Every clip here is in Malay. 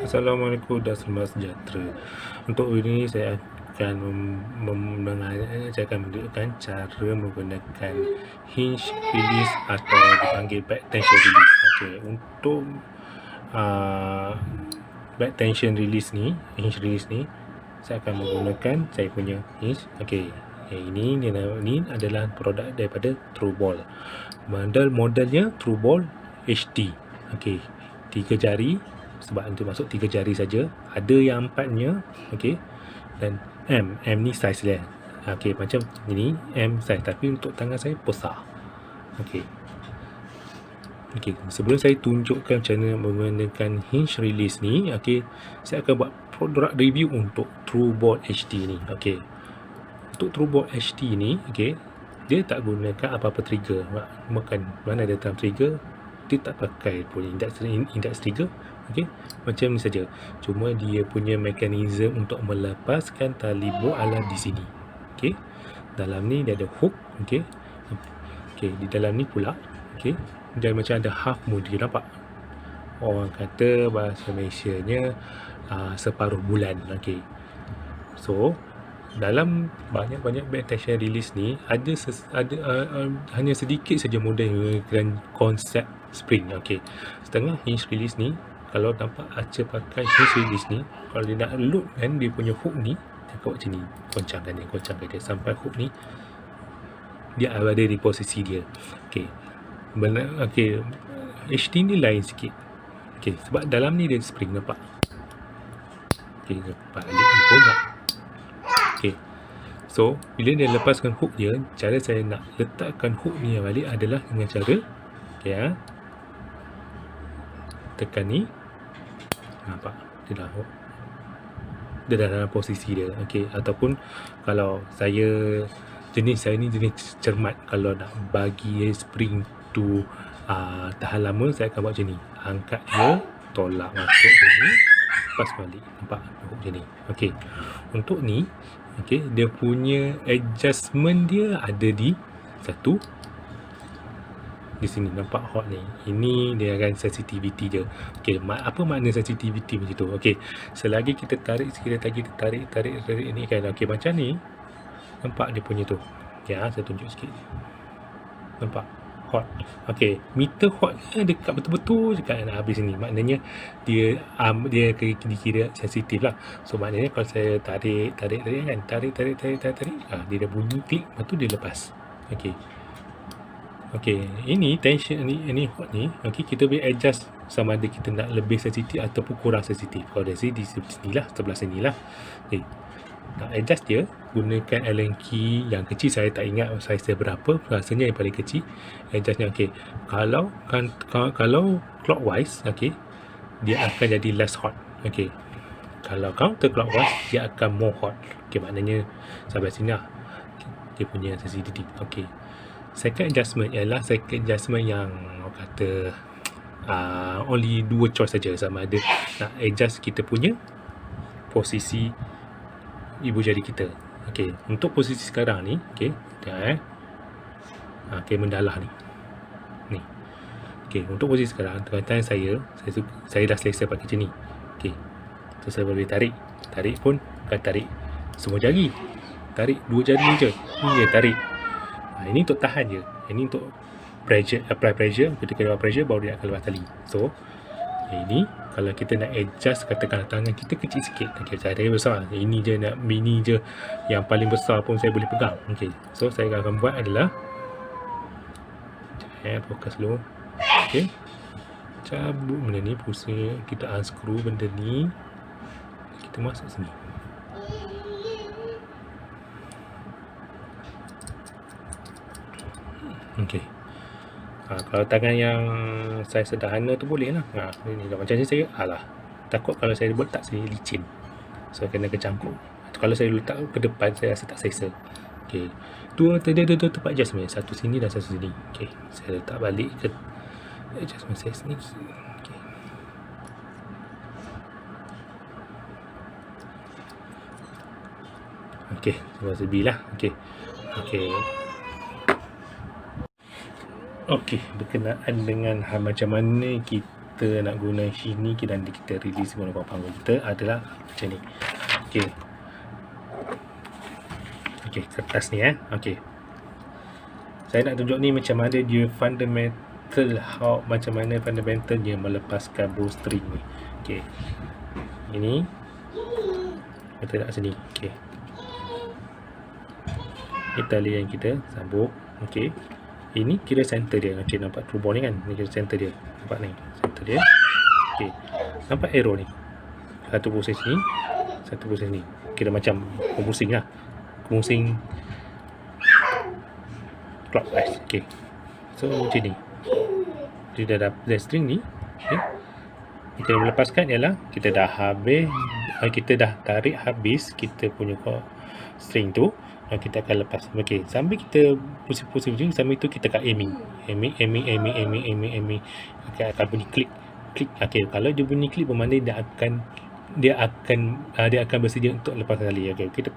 Assalamualaikum dan selamat sejahtera. Untuk ini saya akan saya akan menunjukkan cara menggunakan hinge release atau dipanggil back tension release. Okey, untuk back tension release ni, hinge release ni, saya akan menggunakan saya punya hinge. Okey, ini adalah produk daripada Trueball. Modelnya Trueball HD. Okey, 3 jari, sebab untuk masuk 3 jari saja. Ada yang 4-nya, okey. Dan M ni saiz dia. Okey, macam ini M saiz, tapi untuk tangan saya besar. Okey. Okey, sebelum saya tunjukkan macam mana menggunakan hinge release ni, okey, saya akan buat produk review untuk Trueball HD ni. Okey. Untuk Trueball HD ni, okey, dia tak gunakan apa-apa trigger. Mana ada dalam trigger, dia tak pakai pun index trigger. Okey, macam ni saja. Cuma dia punya mekanisme untuk melepaskan tali boala di sini. Okey, dalam ni dia ada hook. Okey, okey, di dalam ni pula, okey, dia macam ada half moon. Dia nampak, orang kata bahasa Malaysianya separuh bulan. Okey, so dalam banyak-banyak back tension release ni ada hanya sedikit saja model dengan konsep spring. Okey, setengah hinge release ni, kalau nampak Archer pakai hinge release ni, kalau dia nak load kan dia punya hook ni, dia buat macam ni, goncangkan dia sampai hook ni dia ada di posisi dia. Okey, okey, HD ni lain sikit. Okey, sebab dalam ni dia spring, nampak. Okey, balik ni pun tak. Okay. So, bila dia lepaskan hook dia, cara saya nak letakkan hook ni balik adalah dengan cara, okay, tekan ni. Nampak? Dia dah hook. Dia dah dalam posisi dia. Okay. Ataupun kalau saya ni jenis cermat. Kalau nak bagi spring tu tahan lama, saya akan buat macam ni. Angkat dia, tolak masuk sini, lepas balik. Nampak? Hook macam ni. Okay. Untuk ni, okey, dia punya adjustment dia ada di satu di sini, nampak hot ni. Ini dia akan sensitivity dia. Okey, apa makna sensitivity macam tu? Okey, selagi kita tarik sikit lagi, tarik ni kan. Okey, macam ni. Nampak dia punya tu. Okey, saya tunjuk sikit. Nampak hot. Okey, meter hot dekat betul-betul dekat nak habis ni. Maknanya dia kira sensitif lah. So maknanya kalau saya tarik kan, tarik dia dah bunyi klik, lepas tu dia lepas. Okey. Okey, ini tension ni hot ni. Okey, kita boleh adjust sama ada kita nak lebih sensitif ataupun kurang sensitif. Kalau dari sini di sini lah, sebelah sini lah. Okey, nak adjust dia, gunakan Allen key yang kecil. Saya tak ingat saiz dia berapa, rasanya yang paling kecil. Adjustnya, okey, kalau clockwise, okey, dia akan jadi less hot. Okey, kalau counter clockwise, dia akan more hot. Okey, maknanya sampai sini lah dia punya sensitivity. Okey, second adjustment ialah second adjustment yang orang kata only 2 choice saja, sama ada nak adjust kita punya posisi ibu jari kita. Okey, untuk posisi sekarang ni, okey, okey, mendalah ni. Okey, untuk posisi sekarang, tangan saya dah selesa pakai macam ni. Okey, so saya boleh tarik pun akan tarik semua jari. Tarik 2 jari je. Ni dia tarik. Ini untuk tahan je. Ini untuk pressure, apply pressure. Ketika dia pressure, baru dia akan lepas tali. So, ini kalau kita nak adjust, katakanlah tangan kita kecil sikit. Okey, saya besar. Ini je nak mini je, yang paling besar pun saya boleh pegang. Okey, so saya akan buat adalah fokus dulu. Okey, cabut benda ni, pusing, kita unscrew benda ni, kita masuk sini. Okey, kalau tangan yang saya sederhana tu boleh lah. Ini macam ni saya takut kalau saya letak sini licin, so kena kecangkuk. Kalau saya letak ke depan, saya rasa tak selesa. Okey, dua tempat adjustment, satu sini dan satu sini. Okey, saya letak balik ke adjustment saya sini. Okey, okey, sebab sebilah. Okey, okey. Okey, berkenaan dengan macam mana kita kita nak guna hinge ni dan kita release guna panggung kita adalah macam ni. Okey. Okey, kertas ni okey. Saya nak tunjuk ni macam mana dia macam mana fundamental dia melepaskan bowstring ni. Okey. Ini kita nak sini. Okey. Ini tali yang kita sambung. Okey. Ini kira center dia. Okey, nampak true ball ni kan? Ini kira center dia. Nampak ni, center dia. Okey. Nampak arrow ni. Satu pusing sini, satu pusing sini. Kira macam pusing lah. Pusing clockwise. Okey. So macam ni. Dia dah string ni. Okay. Kita melepaskan ialah kita dah habis, kita dah tarik habis kita punya string tu, dan kita akan lepas. Okey, sambil kita pusing-pusing sambil tu kita akan aiming. Okey, akan bunyi klik. Okey, kalau dia bunyi klik bermakna dia akan bersedia untuk lepas tali. Okey, kita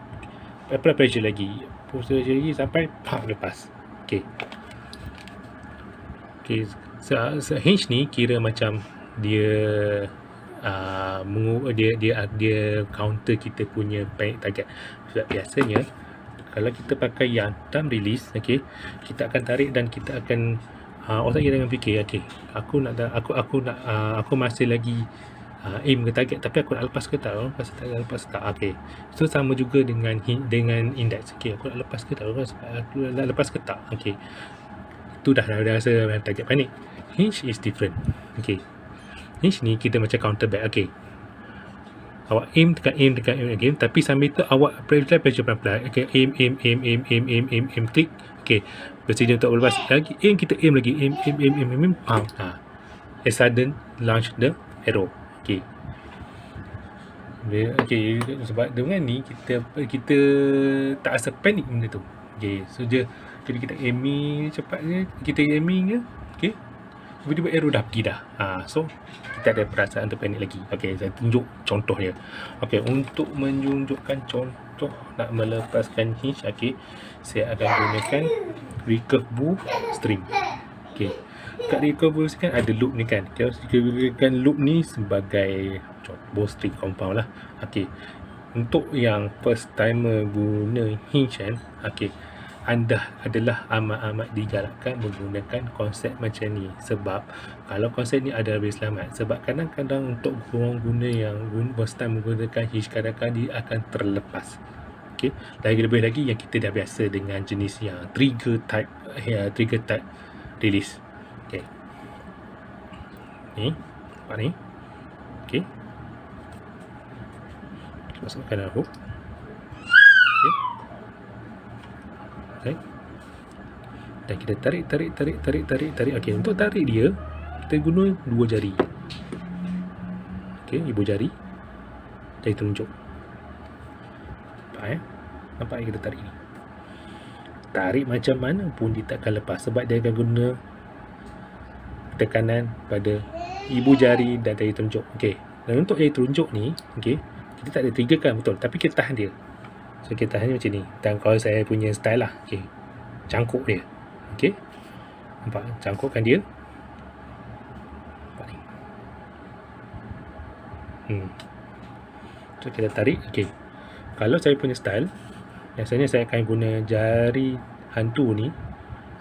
apply pressure lagi. Pressure lagi sampai lepas. Okey. Okey, hinge ni kira macam dia counter kita punya panic target. Sebab biasanya kalau kita pakai yang thumb release, okey, kita akan tarik dan kita akan otak kita akan fikir, okey, aku masih lagi aim ke target, tapi aku nak lepas ke tak? Lepas tak? Okey. So sama juga dengan index. Okey, aku nak lepas ke tak? Aku nak lepas ke tak? Okey. Itu dah rasa target panik. Hinge is different. Okey. Hinge ni kita macam counter back. Okey. Awak aim again, tapi sambil tu awak apply pressure pelan-pelan. Okey, aim, klik. Okey. Bersedia untuk lepas lagi. Kita aim lagi. Aim. A sudden launch the arrow. Okey. Okey, sebab dengan ni kita tak rasa panik benda tu. Okey, so kita aiming cepat je, kita aiming je. Okey. Tiba-tiba arrow dah pergi dah. So kita ada perasaan terpanik lagi. Okey, saya tunjuk contoh dia. Okey, untuk menunjukkan contoh nak melepaskan hinge, okey, saya akan gunakan recurve bow string. Okey. Kat recurve bow kan ada loop ni kan. Kita gunakan loop ni sebagai bowstring compound lah. Okey. Untuk yang first timer guna hinge kan, okey, anda adalah amat-amat digalakkan menggunakan konsep macam ni. Sebab kalau konsep ni ada lebih selamat. Sebab kadang-kadang untuk orang guna yang first time menggunakan hinge, kadang-kadang dia akan terlepas. Okey, lebih lagi yang kita dah biasa dengan jenis yang trigger type release. Okey. Ni, nampak ni. Okey. Kita masukkan dalam hook. Okey. Okay. Dan kita tarik. Okey, untuk tarik dia kita guna dua jari. Okey, ibu jari, jari telunjuk. Nampak kita tarik ni. Tarik macam mana pun dia tak akan lepas sebab dia akan guna tekanan pada ibu jari dan jari telunjuk. Okey. Dan untuk jari telunjuk ni, okey, kita tak ada trigger kan, betul, tapi kita tahan dia. So kita tahan macam ni. Dan kalau saya punya style lah, okey, cangkuk dia. Okey. Nampak? Cangkukkan dia. Nampak ni. So kita tarik. Okey. Kalau saya punya style, biasanya saya akan guna jari hantu ni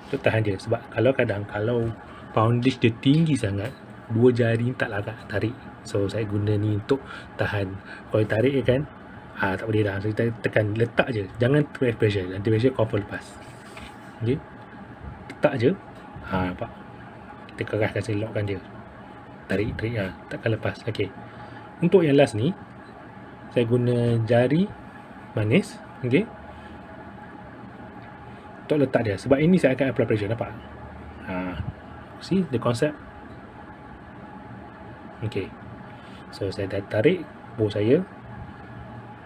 untuk tahan dia. Sebab kalau poundage dia tinggi sangat, dua jari tak larat tarik. So saya guna ni untuk tahan. Kalau tarik kan, tak boleh dah. So kita tekan, letak je. Jangan pressure. Nanti pressure confirm lepas. Okay. Letak je. Nampak? Kita keraskan, saya lockkan dia. Tarik. Takkan lepas. Okay. Untuk yang last ni, saya guna jari manis. Okay. Untuk letak dia. Sebab ini saya akan apply pressure. Nampak? See the concept? Okay. So saya dah tarik bow saya.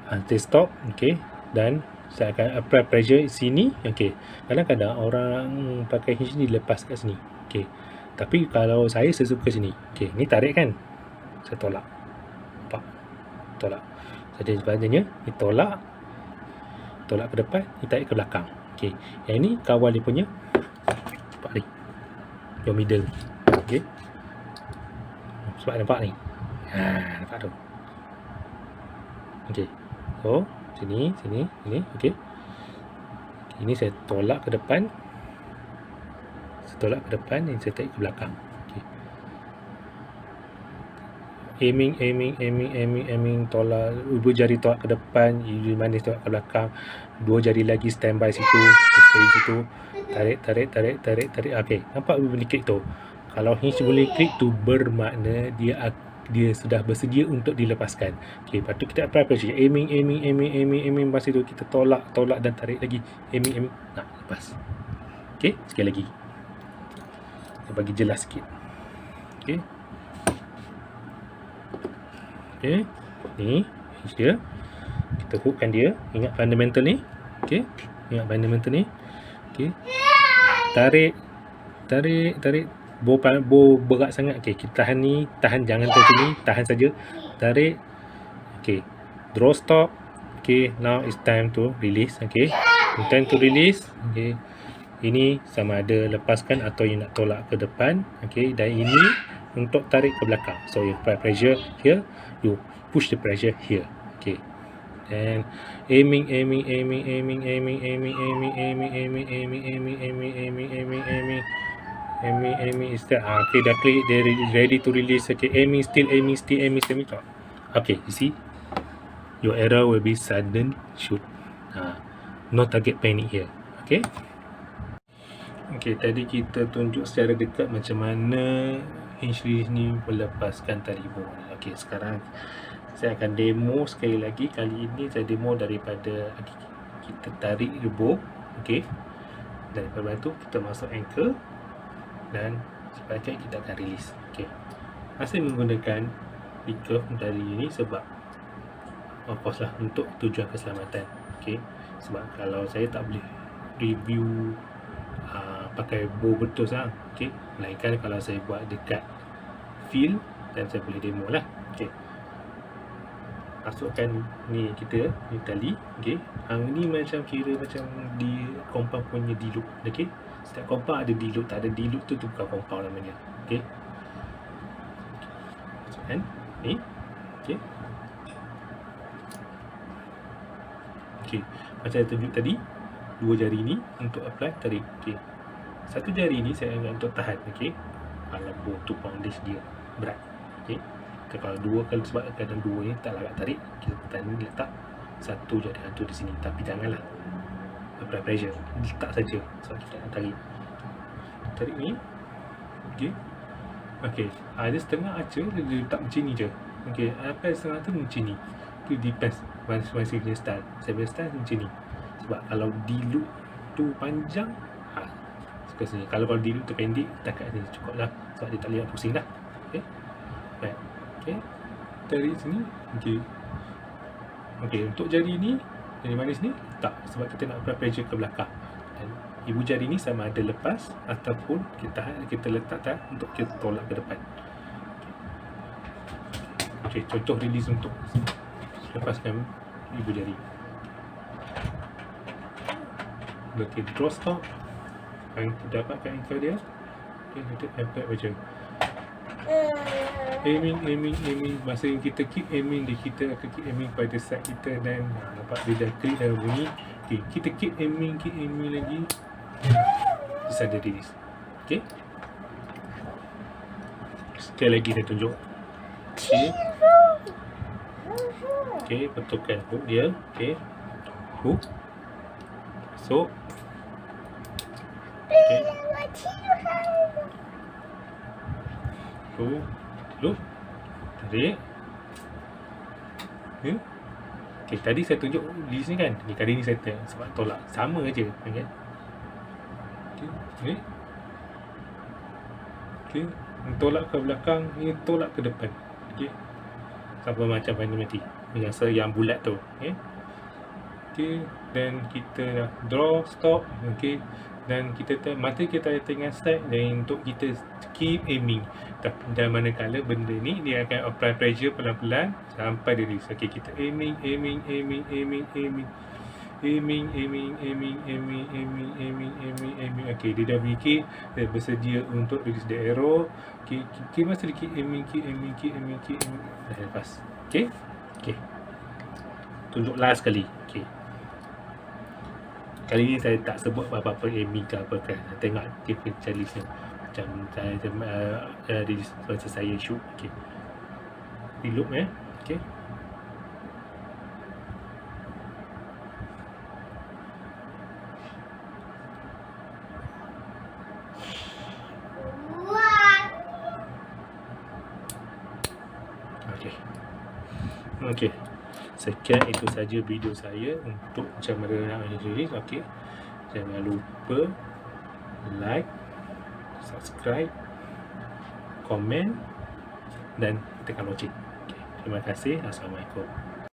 Until stop. Okay. Dan saya akan apply pressure sini. Okay. Kadang-kadang orang pakai hinge ni lepas kat sini. Okay. Tapi kalau saya suka sini. Okay. Ni tarik kan. Saya tolak. Nampak? Tolak. Jadi sebenarnya ni tolak. Tolak ke depan. Ni tarik ke belakang. Okay. Yang ni kawal dia punya. Nampak ni. Your middle. Okay. Sebab nampak ni. Nampak tu. Okey. So, sini, okey. Ini saya tolak ke depan. Saya tolak ke depan, ini saya tarik ke belakang. Okey. Aiming, tolak, dua jari tolak ke depan, jari manis tolak ke belakang, dua jari lagi standby situ, stay situ, tarik. Okey, nampak boleh klik tu. Kalau hinge boleh klik tu bermakna dia sudah bersedia untuk dilepaskan. Okey, lepas tu kita apply pressure. Aiming, masa tu kita tolak dan tarik lagi. Aiming. Nah, lepas. Okey, sekali lagi. Saya bagi jelas sikit. Okey. Okey, ni hinge dia. Kita hookkan dia. Ingat fundamental ni. Okey, ingat fundamental ni. Okey. Tarik. Bow berat sangat. Okey, kita tahan ni, jangan ke sini, tahan saja. Tarik. Okey. Draw stop. Okey, now it's time to release. Okey. Time to release. Okey. Ini sama ada lepaskan atau you nak tolak ke depan. Okey, dan ini untuk tarik ke belakang. So you apply pressure here, you push the pressure here. Okay, and aiming is that. Okay, dah klik, they ready to release. Okay, aiming still. Okay, you see, your error will be sudden shoot. No target panic here. Okay. Okay, tadi kita tunjuk secara dekat macam mana hinge release ni melepaskan tali bow. Okey, sekarang saya akan demo sekali lagi. Kali ini saya demo daripada kita tarik bow. Okey, daripada tu kita masuk anchor dan sebagai kita akan release. Okey, saya menggunakan recurve dari ini sebab of course lah untuk tujuan keselamatan. Okey, sebab kalau saya tak boleh review pakai bow betul sah. Okey, melainkan kalau saya buat dekat field dan saya boleh demo lah. Okey, masukkan ni kita ni tali. Okey, ni macam kira macam di compound punya diluk. Okey, setiap compound ada diluk, tak ada diluk tu bukan compound namanya. Okey, masukkan ni. Okey, okey, macam saya tunjuk tadi, dua jari ni untuk apply tarik. Okey, satu jari ni saya anggap untuk tahan. Okey, walaupun tu foundation dia berat. Okey, kalau dua kali, sebab kadang dua ni tak larat tarik, kita tahan ni, letak satu jari hantu di sini, tapi janganlah apply pressure, letak saja sebab kita nak tarik ni. Okey, ada setengah aja dia letak macam ni je. Okey, apa setengah tu macam ni, tu depends masing-masing punya style. Saya punya style macam ni, sebab kalau diluk tu panjang, suka sini. Kalau diluk tu pendek, takat ni cukup lah, sebab dia tak boleh pusing dah. Okey, baik. Okey, tarik sini. Okey, untuk jari ni, jari manis ni tak, sebab kita nak apply pressure ke belakang. Dan ibu jari ni sama ada lepas ataupun kita letak untuk kita tolak ke depan. Okey, contoh release untuk lepaskan ibu jari. Okey, draw stop. Kita dapatkan anchor dia. Okey, kita apply pressure. Aiming. Masa kita keep aiming, kita akan keep aiming pada side kita dan nampak dia dah klik dah bunyi. Okay, kita keep aiming lagi. Bisa ada release. Okay, sekali lagi saya tunjuk. Okay, betulkan hook dia. Okay, hook. So okay, look, tarik. Okay, tadi saya tunjuk release ni kan. Kali ni saya sebab tolak, sama aja kan. Okay, tolak ke belakang, ni tolak ke depan. Okay, sama macam mati yang bulat tu. Okay, dan kita dah draw stop. Okay, dan mata kita tengah start, dan untuk kita keep aiming. Dan manakala benda ni dia akan apply pressure pelan-pelan sampai dia release. Okey, kita aiming. aiming. Okey, dia dah mikir, dia bersedia untuk release the arrow. Okey, masa lagi aiming. Dah lepas. Okey. Tunjuk last kali. Okey. Kali ni saya tak sebut apa-apa aiming ke apa kan. Tengok differential list ni. Macam saya masa saya shoot. Okey. Reload Okey. Okey. Sekian itu saja video saya untuk macam mana nak release. Okey. Jangan lupa like, subscribe, komen dan tekan loceng. Okay. Terima kasih. Assalamualaikum.